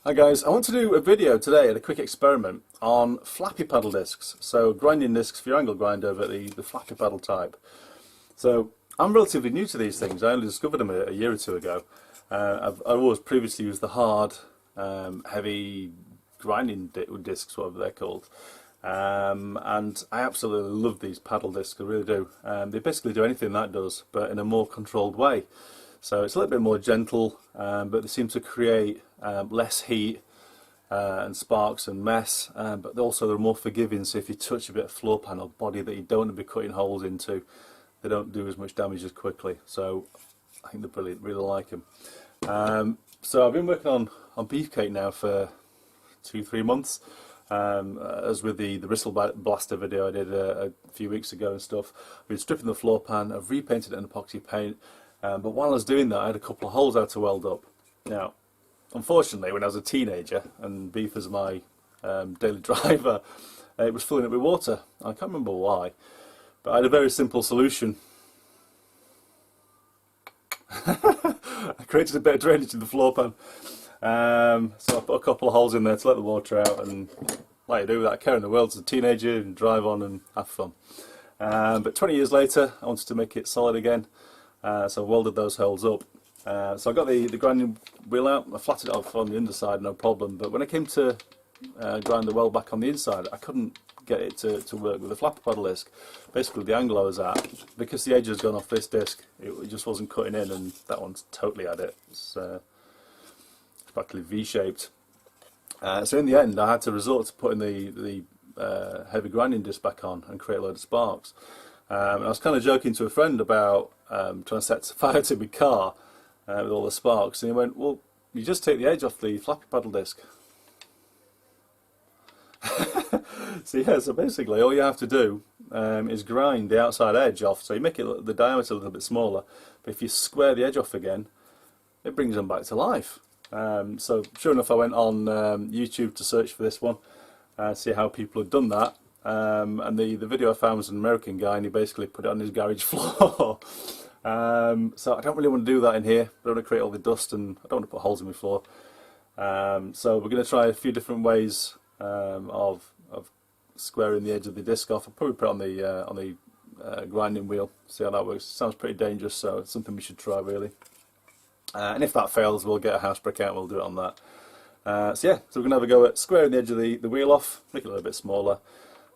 Hi guys, I want to do a video today, a quick experiment on Flappy paddle discs. So grinding discs for your angle grinder, but the Flappy paddle type. So I'm relatively new to these things. I only discovered them a year or two ago. I've always previously used the hard, heavy grinding discs, whatever they're called. And I absolutely love these paddle discs, I really do. They basically do anything that does, but in a more controlled way. So it's a little bit more gentle, but they seem to create less heat and sparks and mess, but also they're more forgiving, so if you touch a bit of floor panel body that you don't want to be cutting holes into, they don't do as much damage as quickly. So I think they're brilliant, really like them. So I've been working on Beefcake now for 2-3 months, as with the Bristle Blaster video I did a few weeks ago and stuff. I've been stripping the floor pan, I've repainted it in epoxy paint, but while I was doing that I had a couple of holes I had to weld up. Now, unfortunately, when I was a teenager and beef was my daily driver, it was filling up with water. I can't remember why, but I had a very simple solution. I created a bit of drainage in the floor pan, so I put a couple of holes in there to let the water out, and like you do without caring the world as a teenager, and drive on and have fun. But 20 years later I wanted to make it solid again, so I welded those holes up. So I got the grinding wheel out, I flattened it off on the underside, no problem, but when I came to grind the weld back on the inside, I couldn't get it to work with the Flappy paddle disc. Basically the angle I was at, because the edge has gone off this disc, it just wasn't cutting in, and that one's totally had it. It's practically V-shaped. So in the end I had to resort to putting the heavy grinding disc back on and create a load of sparks. And I was kind of joking to a friend about trying to set fire to my car with all the sparks, and he went, "Well, you just take the edge off the Flappy paddle disc." So basically all you have to do is grind the outside edge off, so you make it the diameter a little bit smaller, but if you square the edge off again, it brings them back to life. So sure enough I went on YouTube to search for this one, see how people had done that, and the video I found was an American guy, and he basically put it on his garage floor. So I don't really want to do that in here. I don't want to create all the dust, and I don't want to put holes in my floor. So we're going to try a few different ways of squaring the edge of the disc off. I'll probably put it on the grinding wheel, see how that works. It sounds pretty dangerous, so it's something we should try really. And if that fails, we'll get a house brick out and we'll do it on that. So we're going to have a go at squaring the edge of the wheel off, make it a little bit smaller,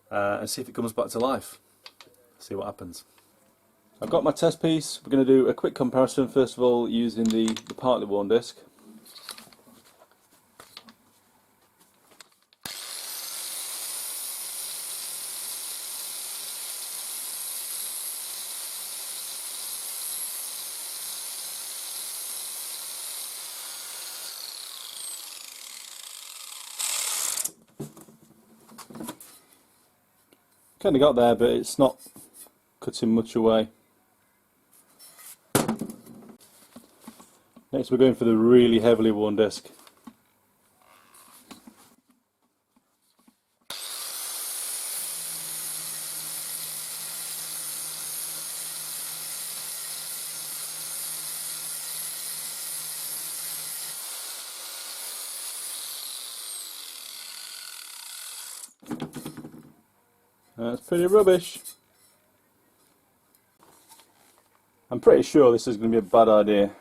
and see if it comes back to life. See what happens. I've got my test piece. We're going to do a quick comparison first of all using the partly worn disc. Kind of got there, but it's not cutting much away. Next we're going for the really heavily worn disc. That's pretty rubbish. I'm pretty sure this is going to be a bad idea.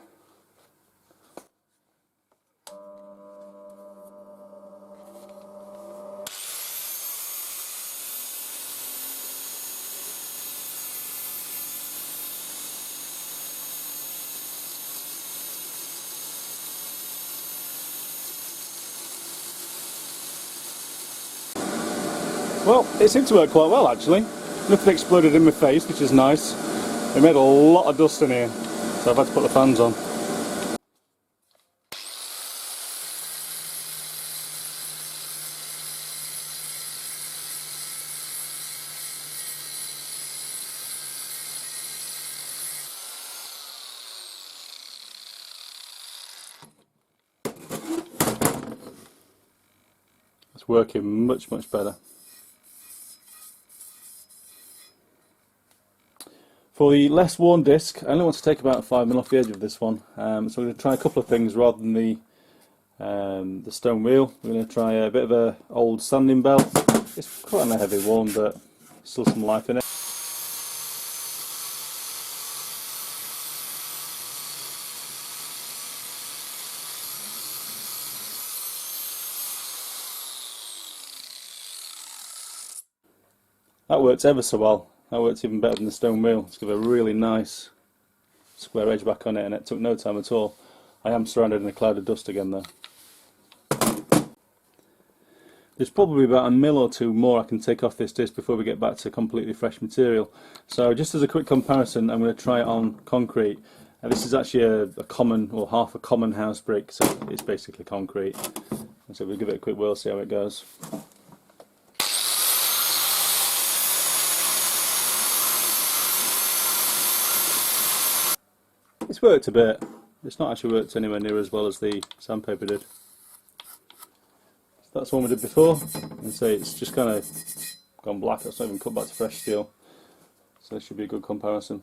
Well, it seemed to work quite well actually. Nothing exploded in my face, which is nice. It made a lot of dust in here, so I've had to put the fans on. It's working much better. For the less worn disc, I only want to take about 5mm off the edge of this one, so we're going to try a couple of things rather than the The stone wheel, we're going to try a bit of a old sanding belt. It's quite a heavy one, but still some life in it. That works ever so well. That works even better than the stone wheel. It's got a really nice square edge back on it, and it took no time at all. I am surrounded in a cloud of dust again though. There's probably about a mil or two more I can take off this disc before we get back to completely fresh material. So just as a quick comparison, I'm going to try it on concrete. This is actually a common, or half a common house brick, so it's basically concrete. So we'll give it a quick whirl, see how it goes. It's worked a bit. It's not actually worked anywhere near as well as the sandpaper did. So that's the one we did before. And say it's just kind of gone black. It's not even cut back to fresh steel. So this should be a good comparison.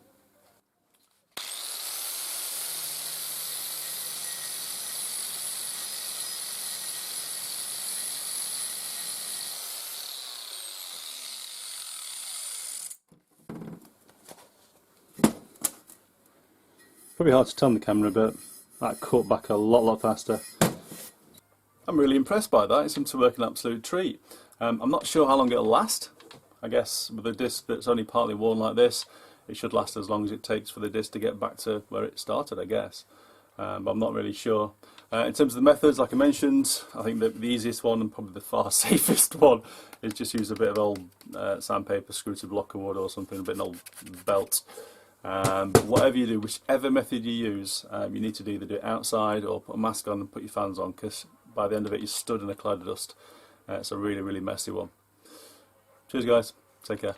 Probably hard to tell on the camera, but that cut back a lot faster. I'm really impressed by that. It seems to work an absolute treat. I'm not sure how long it'll last. I guess with a disc that's only partly worn like this, it should last as long as it takes for the disc to get back to where it started, I guess. But I'm not really sure. In terms of the methods, like I mentioned, I think that the easiest one and probably the far safest one is just use a bit of old sandpaper, screw to block of wood or something, a bit of an old belt. But whatever you do, whichever method you use, you need to either do it outside or put a mask on and put your fans on, because by the end of it you're stood in a cloud of dust. It's a really messy one. Cheers guys, take care.